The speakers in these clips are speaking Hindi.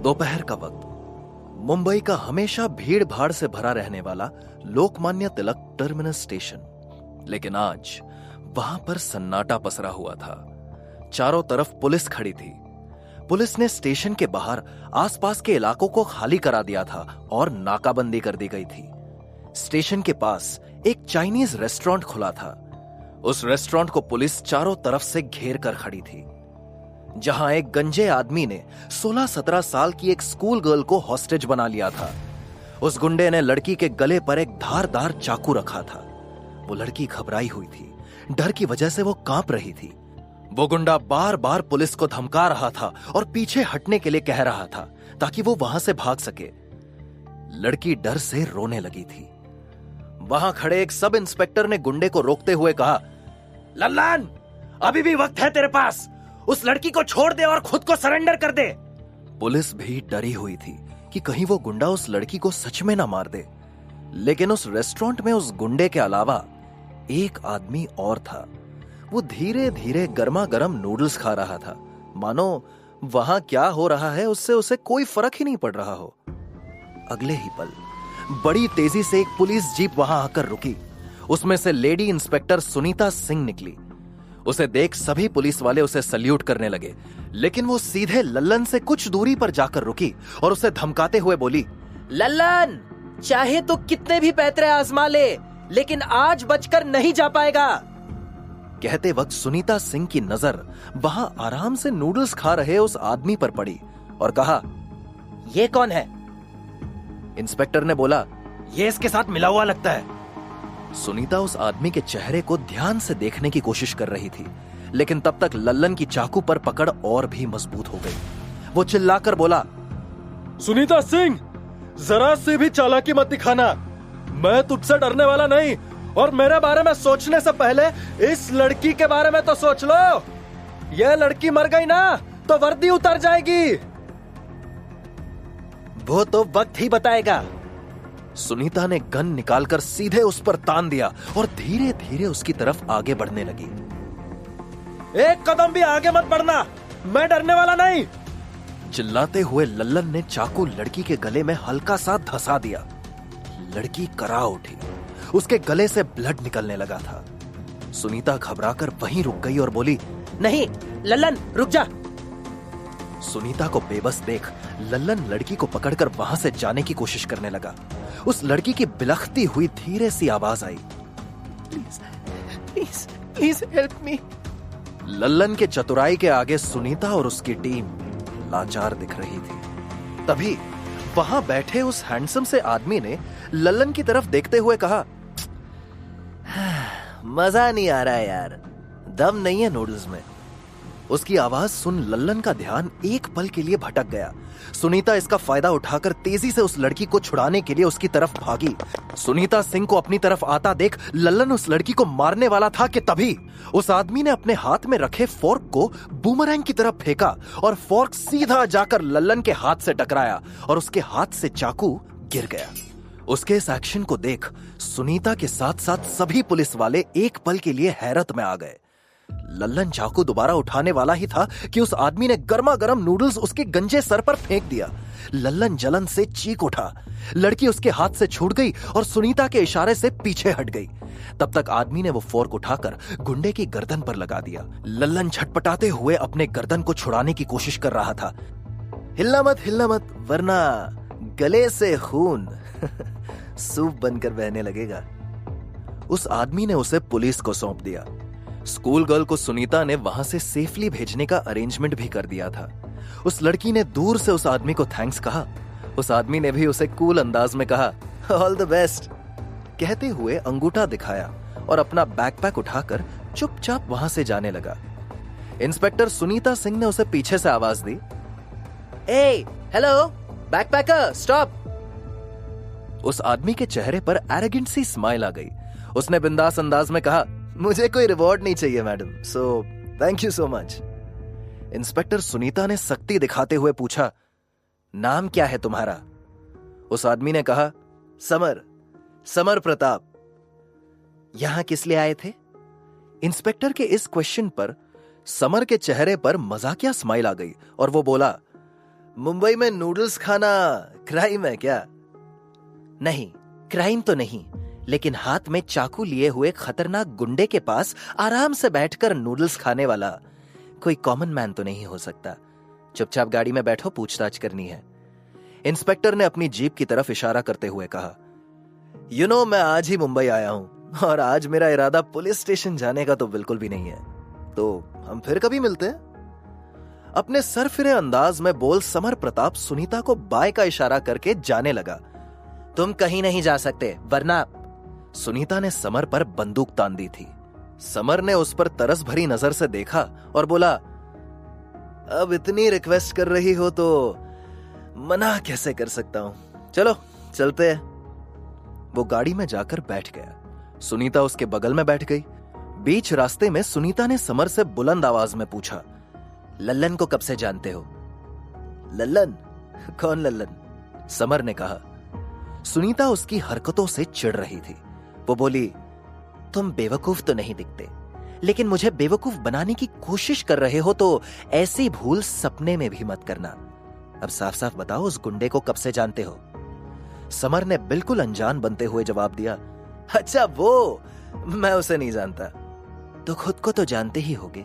दोपहर का वक्त मुंबई का हमेशा भीड़ भाड़ से भरा रहने वाला लोकमान्य तिलक टर्मिनस स्टेशन। लेकिन आज वहां पर सन्नाटा पसरा हुआ था। चारों तरफ पुलिस खड़ी थी। पुलिस ने स्टेशन के बाहर आसपास के इलाकों को खाली करा दिया था और नाकाबंदी कर दी गई थी। स्टेशन के पास एक चाइनीज रेस्टोरेंट खुला था। उस रेस्टोरेंट को पुलिस चारों तरफ से घेर कर खड़ी थी। जहां एक गंजे आदमी ने 16-17 साल की एक स्कूल गर्ल को हॉस्टेज बना लिया था। उस गुंडे ने लड़की के गले पर एक धारदार चाकू रखा था। वो लड़की घबराई हुई थी। डर की वजह से वो कांप रही थी। वो गुंडा बार बार पुलिस को धमका रहा था और पीछे हटने के लिए कह रहा था ताकि वो वहां से भाग सके। लड़की डर से रोने लगी थी। वहां खड़े एक सब इंस्पेक्टर ने गुंडे को रोकते हुए कहा, लल्लन, अभी भी वक्त है तेरे पास। उस लड़की को छोड़ दे और खुद को सरेंडर कर दे। पुलिस भी डरी हुई थी कि कहीं वो गुंडा उस लड़की को सच में ना मार दे। लेकिन उस रेस्टोरेंट में उस गुंडे के अलावा एक आदमी और था। वो धीरे धीरे गर्मा गर्म नूडल्स खा रहा था, मानो वहां क्या हो रहा है उससे उसे कोई फर्क ही नहीं पड़ रहा हो। अगले ही पल बड़ी तेजी से एक पुलिस जीप वहां आकर रुकी। उसमें से लेडी इंस्पेक्टर सुनीता सिंह निकली। उसे देख सभी पुलिस वाले उसे सल्यूट करने लगे, लेकिन वो सीधे लल्लन से कुछ दूरी पर जाकर रुकी और उसे धमकाते हुए बोली, लल्लन, चाहे तो कितने भी पैतरे आजमा ले, लेकिन आज बचकर नहीं जा पाएगा। कहते वक्त सुनीता सिंह की नजर वहां आराम से नूडल्स खा रहे उस आदमी पर पड़ी और कहा, ये कौन है? इंस्पेक्टर ने बोला, ये इसके साथ मिला हुआ लगता है। सुनीता उस आदमी के चेहरे को ध्यान से देखने की कोशिश कर रही थी, लेकिन तब तक लल्लन की चाकू पर पकड़ और भी मजबूत हो गई। वो चिल्लाकर बोला, सुनीता सिंह, जरा से भी चालाकी मत दिखाना। मैं तुझसे डरने वाला नहीं, और मेरे बारे में सोचने से पहले इस लड़की के बारे में तो सोच लो। यह लड़की मर गई ना तो वर्दी उतर जाएगी। वो तो वक्त ही बताएगा। सुनीता ने गन निकालकर सीधे उस पर तान दिया और धीरे धीरे उसकी तरफ आगे बढ़ने लगी। एक कदम भी आगे मत बढ़ना, मैं डरने वाला नहीं। चिल्लाते हुए लल्लन ने चाकू लड़की के गले में हल्का सा धंसा दिया। लड़की करा उठी। उसके गले से ब्लड निकलने लगा था। सुनीता घबराकर वहीं रुक गई और बोली, नहीं लल्लन, रुक जा। सुनीता को बेबस देख लल्लन लड़की को पकड़कर वहां से जाने की कोशिश करने लगा। उस लड़की की बिलखती हुई धीरे सी आवाज आई, please please please help me. Lallan के चतुराई के आगे सुनीता और उसकी टीम लाचार दिख रही थी। तभी वहां बैठे उस हैंडसम से आदमी ने लल्लन की तरफ देखते हुए कहा, मजा नहीं आ रहा है यार, दम नहीं है नूडल्स में। उसकी आवाज सुन लल्लन का ध्यान एक पल के लिए भटक गया। सुनीता इसका फायदा उठाकर तेजी से उस लड़की को छुड़ाने के लिए उसकी तरफ भागी। सुनीता सिंह को अपनी तरफ आता देख लल्लन उस लड़की को मारने वाला था कि तभी उस आदमी ने अपने हाथ में रखे फोर्क को बूमरैंग की तरफ फेंका और फोर्क सीधा जाकर लल्लन के हाथ से टकराया और उसके हाथ से चाकू गिर गया। उसके इस एक्शन को देख सुनीता के साथ साथ सभी पुलिस वाले एक पल के लिए हैरत में आ गए। लल्लन चाकू दोबारा उठाने वाला ही था कि उस आदमी ने गर्मा गर्म नूडल्स उसके गंजे सर पर फेंक दिया। लल्लन जलन से चीख उठा। लड़की उसके हाथ से छूट गई और सुनीता के इशारे से पीछे हट गई। तब तक आदमी ने वो फोर्क उठाकर गुंडे की गर्दन पर लगा दिया। लल्लन छटपटाते हुए अपने गर्दन को छुड़ाने की कोशिश कर रहा था। हिलना मत वरना गले से खून सूप बनकर बहने लगेगा। उस आदमी ने उसे पुलिस को सौंप दिया। स्कूल गर्ल को सुनीता ने वहां से सेफली भेजने का अरेंजमेंट भी कर दिया था। उस लड़की ने दूर से उस आदमी को थैंक्स कहा। उस आदमी ने भी उसे कूल अंदाज में कहा, ऑल द बेस्ट कहते हुए अंगूठा दिखाया और अपना बैकपैक उठाकर चुपचाप वहां से जाने लगा। इंस्पेक्टर सुनीता सिंह ने उसे पीछे से आवाज दी, ए हेलो बैकपैकर, स्टॉप। उस आदमी के चेहरे पर एरोगेंट सी स्माइल आ गई। उसने बिंदास अंदाज में कहा, मुझे कोई रिवॉर्ड नहीं चाहिए madam, so thank you so much. Inspector Sunita ने सख्ती दिखाते हुए पूछा, नाम क्या है तुम्हारा? उस आदमी ने कहा, समर प्रताप। यहां किस लिए आए थे? इंस्पेक्टर के इस क्वेश्चन पर समर के चेहरे पर मजाकिया स्माइल आ गई और वो बोला, मुंबई में नूडल्स खाना क्राइम है क्या? नहीं, क्राइम तो नहीं, लेकिन हाथ में चाकू लिए हुए खतरनाक गुंडे के पास आराम से बैठकर नूडल्स खाने वाला कोई कॉमन मैन तो नहीं हो सकता। चुपचाप गाड़ी में बैठो, पूछताछ करनी है। इंस्पेक्टर ने अपनी जीप की तरफ इशारा करते हुए कहा, मैं आज ही मुंबई आया हूं और आज मेरा इरादा पुलिस स्टेशन जाने का तो बिल्कुल भी नहीं है, तो हम फिर कभी मिलते हैं। अपने सरफिरे अंदाज में बोल समर प्रताप सुनीता को बाय का इशारा करके जाने लगा। तुम कहीं नहीं जा सकते, वरना। सुनीता ने समर पर बंदूक तान दी थी। समर ने उस पर तरस भरी नजर से देखा और बोला, अब इतनी रिक्वेस्ट कर रही हो तो मना कैसे कर सकता हूं, चलो चलते हैं। वो गाड़ी में जाकर बैठ गया। सुनीता उसके बगल में बैठ गई। बीच रास्ते में सुनीता ने समर से बुलंद आवाज में पूछा, लल्लन को कब से जानते हो? लल्लन? कौन लल्लन? समर ने कहा। सुनीता उसकी हरकतों से चिढ़ रही थी। वो बोली, तुम बेवकूफ तो नहीं दिखते, लेकिन मुझे बेवकूफ बनाने की कोशिश कर रहे हो तो ऐसी भूल सपने में भी मत करना। अब साफ साफ बताओ, उस गुंडे को कब से जानते हो? समर ने बिल्कुल अनजान बनते हुए जवाब दिया, अच्छा वो, मैं उसे नहीं जानता। तो खुद को तो जानते ही होगे,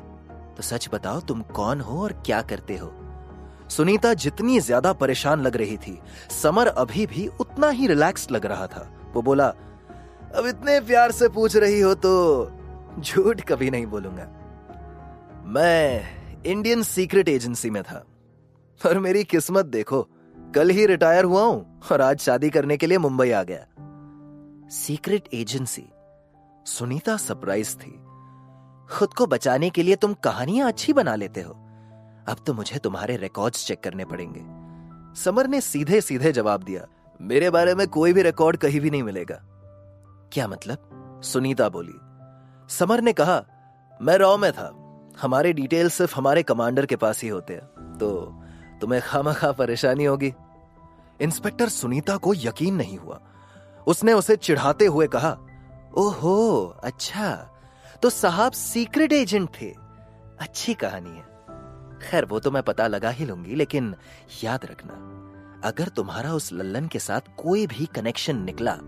तो सच बताओ तुम कौन हो और क्या करते हो? सुनीता जितनी ज्यादा परेशान लग रही थी, समर अभी भी उतना ही रिलैक्स्ड लग रहा था। वो बोला, अब इतने प्यार से पूछ रही हो तो झूठ कभी नहीं बोलूंगा। मैं इंडियन सीक्रेट एजेंसी में था और मेरी किस्मत देखो, कल ही रिटायर हुआ हूं और आज शादी करने के लिए मुंबई आ गया। Secret agency? सुनीता सरप्राइज थी। खुद को बचाने के लिए तुम कहानियां अच्छी बना लेते हो। अब तो मुझे तुम्हारे रिकॉर्ड्स चेक करने पड़ेंगे। समर ने सीधे सीधे जवाब दिया, मेरे बारे में कोई भी रिकॉर्ड कहीं भी नहीं मिलेगा। क्या मतलब? सुनीता बोली। समर ने कहा, मैं रॉ में था, हमारे डिटेल्स सिर्फ हमारे कमांडर के पास ही होते हैं, तो तुम्हें खामखा परेशानी होगी। इंस्पेक्टर सुनीता को यकीन नहीं हुआ। उसने उसे चिढ़ाते हुए कहा, ओहो अच्छा, तो साहब सीक्रेट एजेंट थे। अच्छी कहानी है। खैर वो तो मैं पता लगा ही लूंगी, लेकिन याद रखना, अगर तुम्हारा उस लल्लन के साथ कोई भी कनेक्शन निकला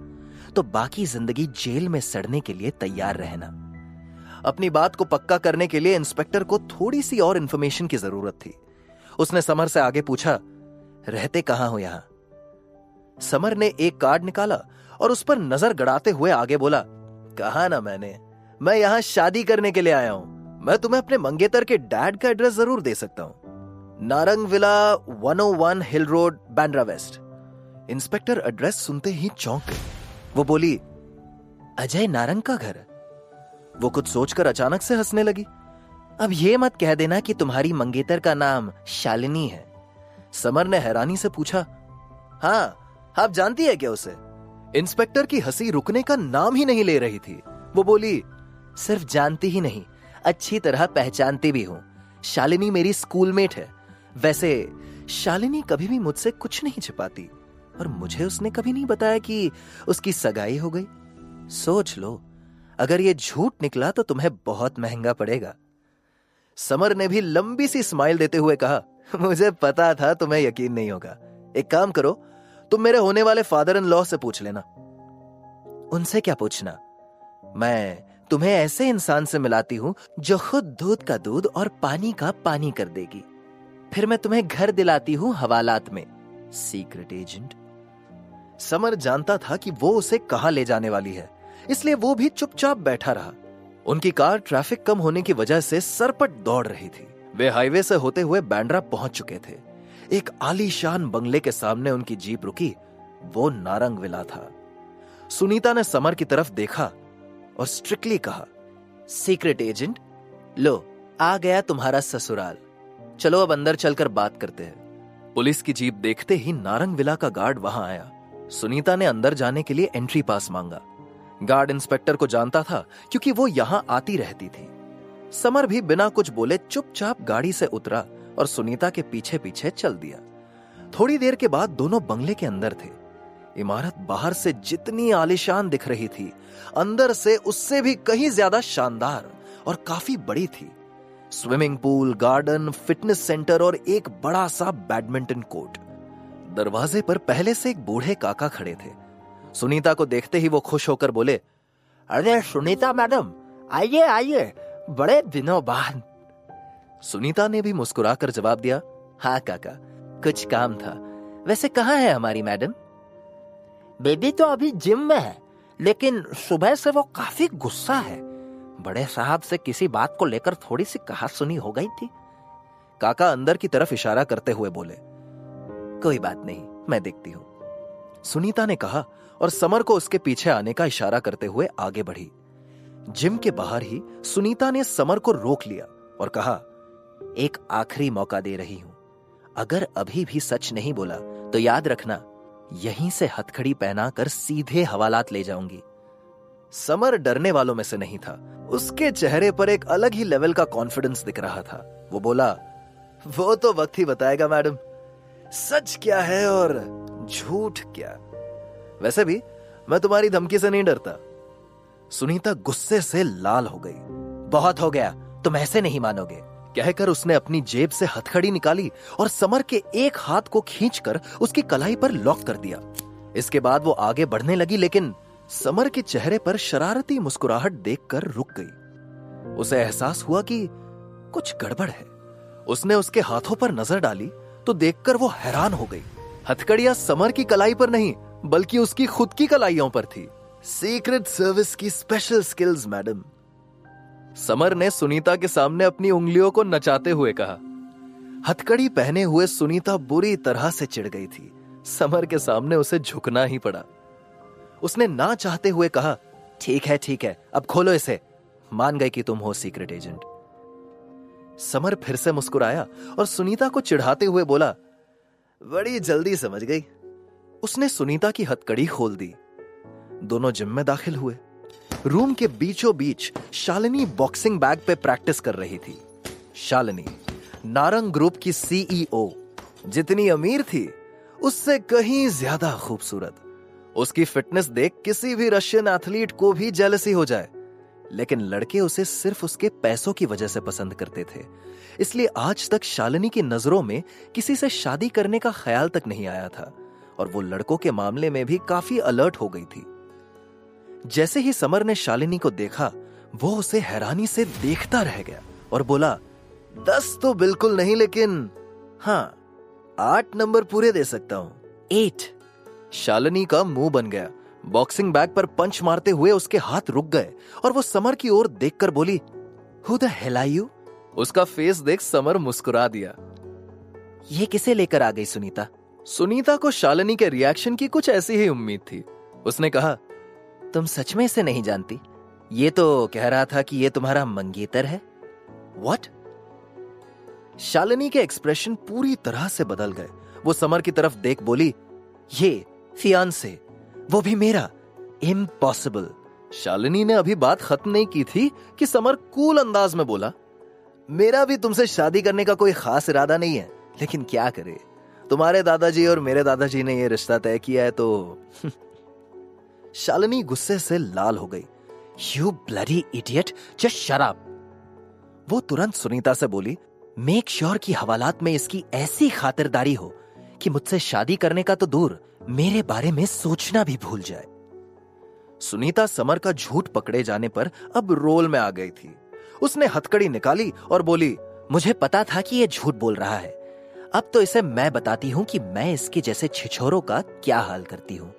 तो बाकी जिंदगी जेल में सड़ने के लिए तैयार रहना। अपनी बात को पक्का करने के लिए इंस्पेक्टर को थोड़ी सी और इंफॉर्मेशन की जरूरत थी। उसने समर से आगे पूछा, रहते कहां हो यहां? समर ने एक कार्ड निकाला और उस पर नजर गड़ाते हुए आगे बोला, कहा ना मैंने, मैं यहां शादी करने के लिए आया हूं। मैं तुम्हें अपने मंगेतर के डैड का एड्रेस जरूर दे सकता हूं, Narang villa 101 hill road, Bandra west. Inspector address सुनते ही चौंक गई। वो बोली, अजय नारंग का घर? वो कुछ सोचकर अचानक से हंसने लगी। अब ये मत कह देना कि तुम्हारी मंगेतर का नाम शालिनी है। समर ने हैरानी से पूछा, हाँ आप जानती है क्या उसे? इंस्पेक्टर की हंसी रुकने का नाम ही नहीं ले रही थी। वो बोली, सिर्फ जानती ही नहीं, अच्छी तरह पहचानती भी हूं। शालिनी मेरी स्कूलमेट है। वैसे शालिनी कभी भी मुझसे कुछ नहीं छिपाती और मुझे उसने कभी नहीं बताया कि उसकी सगाई हो गई। सोच लो, अगर ये झूठ निकला तो तुम्हें बहुत महंगा पड़ेगा। समर ने भी लंबी सी स्माइल देते हुए कहा, मुझे पता था तुम्हें यकीन नहीं होगा। एक काम करो, तुम मेरे होने वाले फादर इन लॉ से पूछ लेना। उनसे क्या पूछना? मैं तुम्हें ऐसे इंसान से मिलाती हूं जो खुद दूध का दूध और पानी का पानी कर देगी। फिर मैं तुम्हें घर दिलाती हूं हवालात में। Secret agent. समर जानता था कि वो उसे कहां ले जाने वाली है, इसलिए वो भी चुपचाप बैठा रहा। उनकी कार ट्रैफिक कम होने की वजह से सरपट दौड़ रही थी। वे हाईवे से होते हुए बांद्रा पहुंच चुके थे। एक आलीशान बंगले के सामने उनकी जीप रुकी। वो नारंग विला था। सुनीता ने समर की तरफ देखा और स्ट्रिक्टली कहा, सीक्रेट एजेंट, लो आ गया तुम्हारा ससुराल। चलो अब अंदर चलकर बात करते हैं। पुलिस की जीप देखते ही नारंग विला का गार्ड वहां आया। सुनीता ने अंदर जाने के लिए एंट्री पास मांगा। गार्ड इंस्पेक्टर को जानता था क्योंकि वो यहां आती रहती थी। समर भी बिना कुछ बोले चुपचाप गाड़ी से उतरा और सुनीता के पीछे पीछे चल दिया। थोड़ी देर के बाद दोनों बंगले के अंदर थे। इमारत बाहर से जितनी आलीशान दिख रही थी, अंदर से उससे भी कहीं ज्यादा शानदार और काफी बड़ी थी। Swimming pool, garden, fitness centre और एक बड़ा सा बैडमिंटन कोर्ट। दरवाजे पर पहले से एक बूढ़े काका खड़े थे। सुनीता को देखते ही वो खुश होकर बोले, अरे सुनीता मैडम, आइए आइए, बड़े दिनों बाद। सुनीता ने भी मुस्कुराकर जवाब दिया, हाँ काका, कुछ काम था। वैसे कहाँ है हमारी मैडम? बेबी तो अभी जिम में है, लेकिन सुबह से वो काफी गुस्सा है। बड़े साहब से किसी बात को लेकर थोड़ी सी कहासुनी हो गई थी। काका अंदर की तरफ इशारा करते हुए बोले, कोई बात नहीं, मैं देखती हूं। सुनीता ने कहा और समर को उसके पीछे आने का इशारा करते हुए आगे बढ़ी। जिम के बाहर ही सुनीता ने समर को रोक लिया और कहा, एक आखिरी मौका दे रही हूं, अगर अभी भी सच नहीं बोला तो याद रखना, यहीं से हथकड़ी पहनाकर सीधे हवालात ले जाऊंगी। समर डरने वालों में से नहीं था। उसके चेहरे पर एक अलग ही लेवल का कॉन्फिडेंस दिख रहा था। वो बोला, वो तो वक्त ही बताएगा मैडम, सच क्या है और झूठ क्या। वैसे भी मैं तुम्हारी धमकी से नहीं डरता। सुनीता गुस्से से लाल हो गई। बहुत हो गया, तुम ऐसे नहीं मानोगे, कहकर उसने अपनी जेब से हथकड़ी निकाली और समर के एक हाथ को खींचकर उसकी कलाई पर लॉक कर दिया। इसके बाद वो आगे बढ़ने लगी, लेकिन समर के चेहरे पर शरारती मुस्कुराहट देखकर रुक गई। उसे एहसास हुआ कि कुछ गड़बड़ है। उसने उसके हाथों पर नजर डाली तो देखकर वो हैरान हो गई। हथकड़ियां समर की कलाई पर नहीं, बल्कि उसकी खुद की कलाइयों पर थी। सीक्रेट सर्विस की स्पेशल स्किल्स मैडम, समर ने सुनीता के सामने अपनी उंगलियों को नचाते हुए कहा। हथकड़ी पहने हुए सुनीता बुरी तरह से चिढ़ गई थी। समर के सामने उसे झुकना ही पड़ा। उसने ना चाहते हुए कहा, ठीक है, अब खोलो इसे। मान गए कि तुम हो सीक्रेट एजेंट। समर फिर से मुस्कुराया और सुनीता को चिढ़ाते हुए बोला, बड़ी जल्दी समझ गई। उसने सुनीता की हथकड़ी खोल दी। दोनों जिम में दाखिल हुए। रूम के बीचों बीच शालिनी बॉक्सिंग बैग पे प्रैक्टिस कर रही थी। शालिनी नारंग ग्रुप की सीईओ, जितनी अमीर थी उससे कहीं ज्यादा खूबसूरत। उसकी फिटनेस देख किसी भी रशियन एथलीट को भी जेलसी हो जाए, लेकिन लड़के उसे सिर्फ उसके पैसों की वजह से पसंद करते थे। इसलिए आज तक शालिनी की नजरों में किसी से शादी करने का ख्याल तक नहीं आया था और वो लड़कों के मामले में भी काफी अलर्ट हो गई थी। जैसे ही समर ने शालिनी को देखा, वो उसे हैरानी से देखता रह गया और बोला, 10 तो बिल्कुल नहीं, लेकिन हाँ 8 नंबर पूरे दे सकता हूं। 8। शालिनी का मुंह बन गया। बॉक्सिंग बैग पर पंच मारते हुए उसके हाथ रुक गए और वो समर की ओर देखकर बोली, Who the hell are you? उसका फेस देख समर मुस्कुरा दिया। ये किसे लेकर आ गई सुनीता? सुनीता को शालिनी के रिएक्शन की कुछ ऐसी ही उम्मीद थी। उसने कहा, तुम सच में इसे नहीं जानती? ये तो कह रहा था कि ये तुम्हारा मंगेतर है। What? शालिनी के एक्सप्रेशन पूरी तरह से बदल गए। वो समर की तरफ देख बोली, ये फियांसे, वो भी मेरा। इम्पॉसिबल। शालिनी ने अभी बात खत्म नहीं की थी कि समर कूल अंदाज में बोला, मेरा भी तुमसे शादी करने का कोई खास इरादा नहीं है, लेकिन क्या करे, तुम्हारे दादाजी और मेरे दादाजी ने यह रिश्ता तय किया है तो। शालिनी गुस्से से लाल हो गई। You bloody idiot, just shut up. वो तुरंत सुनीता से बोली, मेक श्योर कि हवालात में इसकी ऐसी खातिरदारी हो कि मुझसे शादी करने का तो दूर, मेरे बारे में सोचना भी भूल जाए। सुनीता समर का झूठ पकड़े जाने पर अब रोल में आ गई थी। उसने हथकड़ी निकाली और बोली, मुझे पता था कि यह झूठ बोल रहा है। अब तो इसे मैं बताती हूं कि मैं इसके जैसे छिछोरों का क्या हाल करती हूं।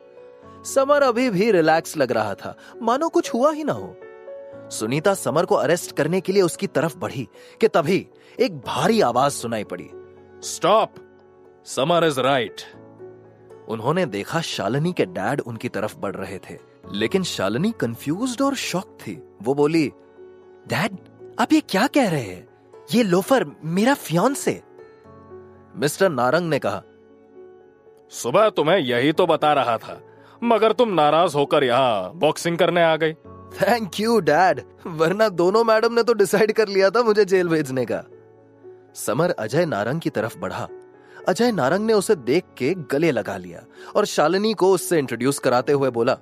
समर अभी भी रिलैक्स लग रहा था, मानो कुछ हुआ ही ना हो। सुनीता समर को अरेस्ट करने के लिए उसकी तरफ बढ़ी कि तभी एक भारी आवाज सुनाई पड़ी, स्टॉप, समर इज राइट। उन्होंने देखा शालिनी के डैड उनकी तरफ बढ़ रहे थे, लेकिन शालिनी कंफ्यूज्ड और शॉक थी। वो बोली, डैड, आप ये क्या कह रहे हैं? ये लोफर मेरा फियांसे। मिस्टर नारंग ने कहा, सुबह तुम्हें यही तो बता रहा था, मगर तुम नाराज होकर यहाँ बॉक्सिंग करने आ गई। थैंक यू डैड, वरना दोनों मैडम ने तो डिसाइड कर लिया था मुझे जेल भेजने का। समर अजय नारंग की तरफ बढ़ा। अजय नारंग ने उसे देख के गले लगा लिया और शालिनी को उससे इंट्रोड्यूस कराते हुए बोला,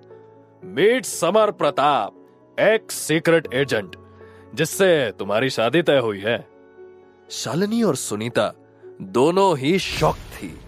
meet Samar Pratap, ex secret agent, जिससे तुम्हारी शादी तय हुई है। शालिनी और सुनीता दोनों ही शॉक थी।